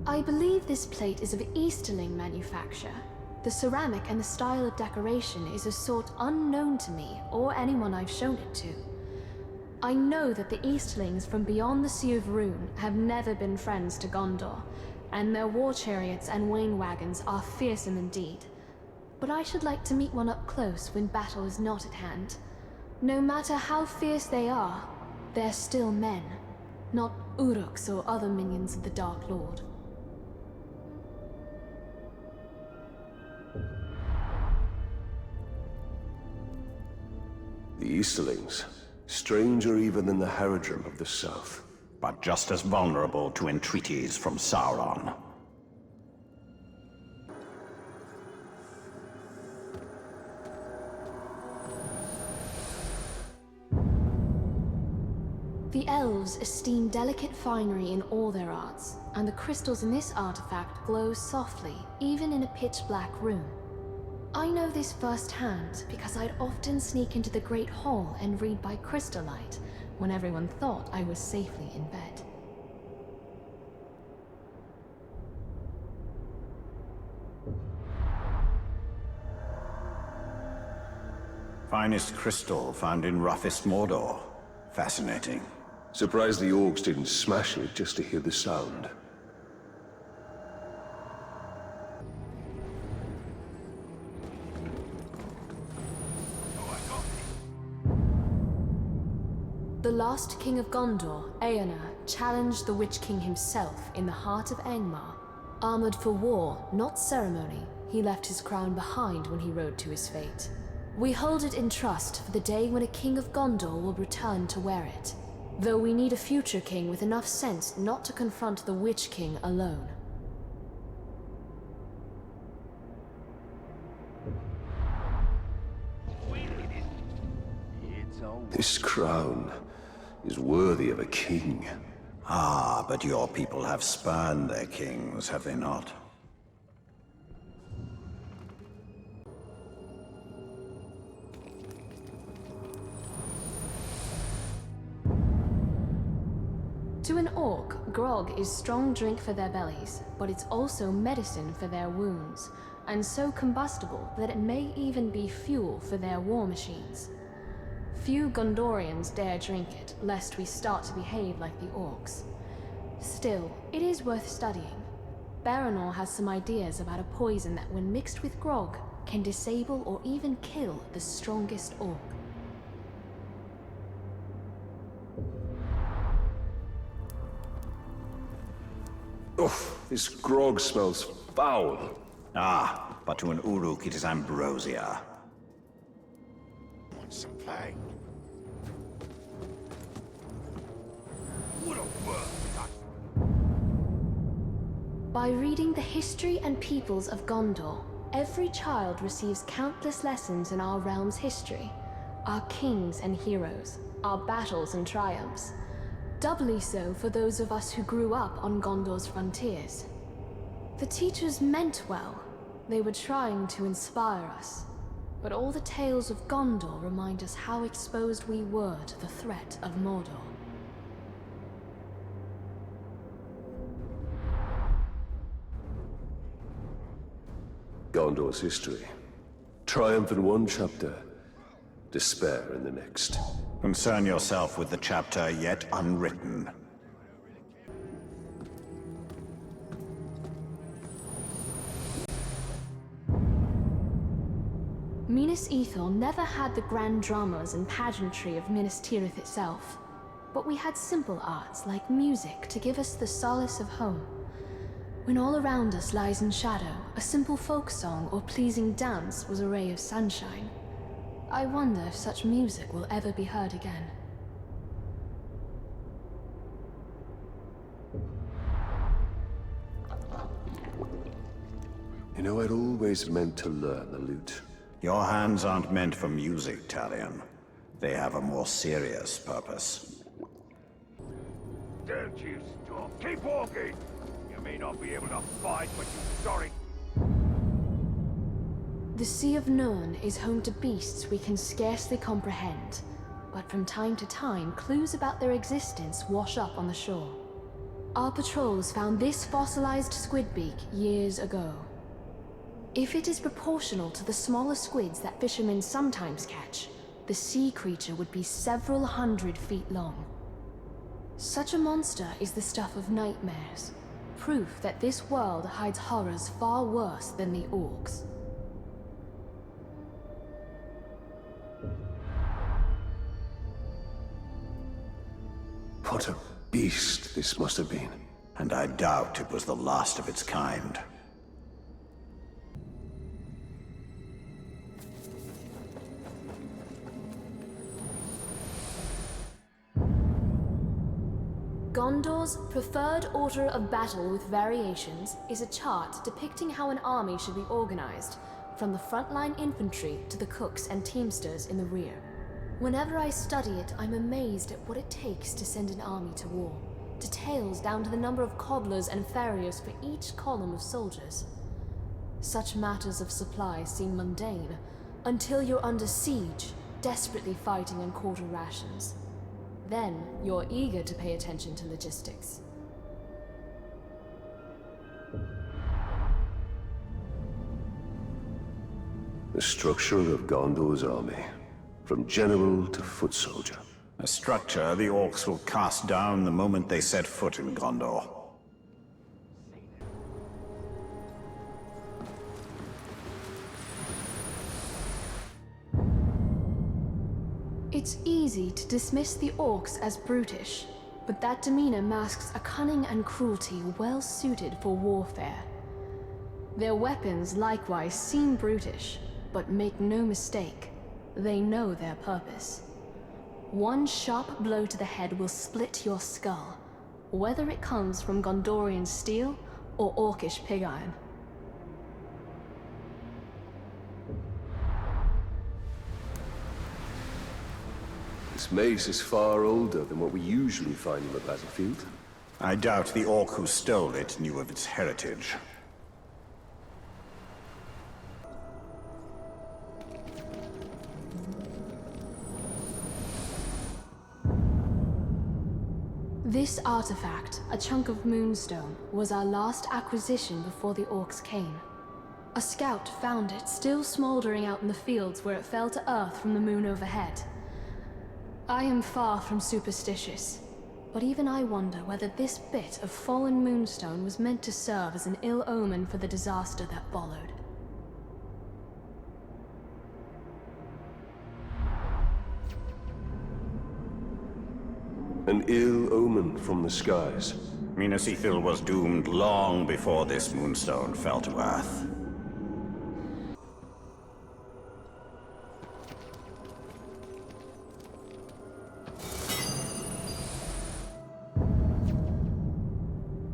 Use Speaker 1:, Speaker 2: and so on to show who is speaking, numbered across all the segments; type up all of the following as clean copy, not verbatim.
Speaker 1: I believe this plate is of Easterling manufacture. The ceramic and the style of decoration is a sort unknown to me or anyone I've shown it to. I know that the Easterlings from beyond the Sea of Rune have never been friends to Gondor, and their war chariots and wain wagons are fearsome indeed. But I should like to meet one up close when battle is not at hand. No matter how fierce they are, they're still men, not Uruks or other minions of the Dark Lord.
Speaker 2: The Easterlings, stranger even than the Haradrim of the South.
Speaker 3: But just as vulnerable to entreaties from Sauron.
Speaker 1: The elves esteem delicate finery in all their arts, and the crystals in this artifact glow softly, even in a pitch-black room. I know this firsthand because I'd often sneak into the Great Hall and read by crystallight when everyone thought I was safely in bed.
Speaker 3: Finest crystal found in roughest Mordor. Fascinating.
Speaker 2: Surprised the orcs didn't smash it just to hear the sound.
Speaker 1: The last king of Gondor, Eomer, challenged the Witch King himself in the heart of Angmar. Armored for war, not ceremony, he left his crown behind when he rode to his fate. We hold it in trust for the day when a king of Gondor will return to wear it, though we need a future king with enough sense not to confront the Witch King alone.
Speaker 2: This crown is worthy of a king.
Speaker 3: Ah, but your people have spurned their kings, have they not?
Speaker 1: To an orc, grog is strong drink for their bellies, but it's also medicine for their wounds, and so combustible that it may even be fuel for their war machines. Few Gondorians dare drink it, lest we start to behave like the orcs. Still, it is worth studying. Baranor has some ideas about a poison that, when mixed with grog, can disable or even kill the strongest orc.
Speaker 2: Oof, this grog smells foul.
Speaker 3: Ah, but to an Uruk it is ambrosia.
Speaker 4: Want some play? What a world!
Speaker 1: By reading the history and peoples of Gondor, every child receives countless lessons in our realm's history, our kings and heroes, our battles and triumphs. Doubly so for those of us who grew up on Gondor's frontiers. The teachers meant well. They were trying to inspire us. But all the tales of Gondor remind us how exposed we were to the threat of Mordor.
Speaker 2: Gondor's history. Triumph in one chapter, despair in the next.
Speaker 3: Concern yourself with the chapter yet unwritten.
Speaker 1: Minas Ithil never had the grand dramas and pageantry of Minas Tirith itself, but we had simple arts like music to give us the solace of home. When all around us lies in shadow, a simple folk song or pleasing dance was a ray of sunshine. I wonder if such music will ever be heard again.
Speaker 2: You know, I'd always meant to learn the lute.
Speaker 3: Your hands aren't meant for music, Talion. They have a more serious purpose.
Speaker 4: Don't you stop! Keep walking! You may not be able to fight, but you're sorry.
Speaker 1: The Sea of Nirn is home to beasts we can scarcely comprehend, but but from time to time, clues about their existence wash up on the shore. Our patrols found this fossilized squid beak years ago. If it is proportional to the smaller squids that fishermen sometimes catch, the sea creature would be several hundred feet long. Such a monster is the stuff of nightmares, proof that this world hides horrors far worse than the orcs.
Speaker 2: What a beast this must have been.
Speaker 3: And I doubt it was the last of its kind.
Speaker 1: Gondor's preferred order of battle with variations is a chart depicting how an army should be organized, from the frontline infantry to the cooks and teamsters in the rear. Whenever I study it, I'm amazed at what it takes to send an army to war. Details down to the number of cobblers and farriers for each column of soldiers. Such matters of supply seem mundane, until you're under siege, desperately fighting on quarter rations. Then, you're eager to pay attention to logistics.
Speaker 2: The structure of Gondor's army, from general to foot soldier.
Speaker 3: A structure the orcs will cast down the moment they set foot in Gondor.
Speaker 1: It's easy to dismiss the orcs as brutish, but that demeanor masks a cunning and cruelty well suited for warfare. Their weapons likewise seem brutish, but make no mistake, they know their purpose. One sharp blow to the head will split your skull, whether it comes from Gondorian steel or orcish pig iron.
Speaker 2: This mace is far older than what we usually find on the battlefield.
Speaker 3: I doubt the orc who stole it knew of its heritage.
Speaker 1: This artifact, a chunk of moonstone, was our last acquisition before the orcs came. A scout found it still smoldering out in the fields where it fell to earth from the moon overhead. I am far from superstitious, but even I wonder whether this bit of fallen moonstone was meant to serve as an ill omen for the disaster that followed.
Speaker 2: An ill omen from the skies.
Speaker 3: Minas Ithil was doomed long before this moonstone fell to earth.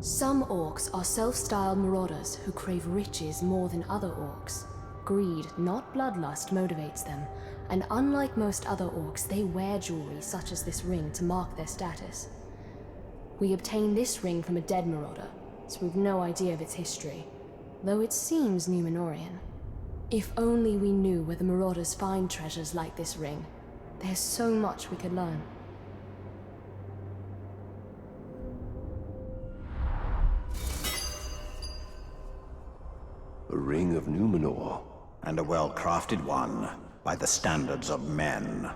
Speaker 1: Some orcs are self-styled marauders who crave riches more than other orcs. Greed, not bloodlust, motivates them, and unlike most other orcs, they wear jewelry such as this ring to mark their status. We obtained this ring from a dead marauder, so we've no idea of its history, though it seems Númenorian. If only we knew where the marauders find treasures like this ring. There's so much we could learn.
Speaker 2: A ring of Númenor.
Speaker 3: And a well-crafted one, by the standards of men.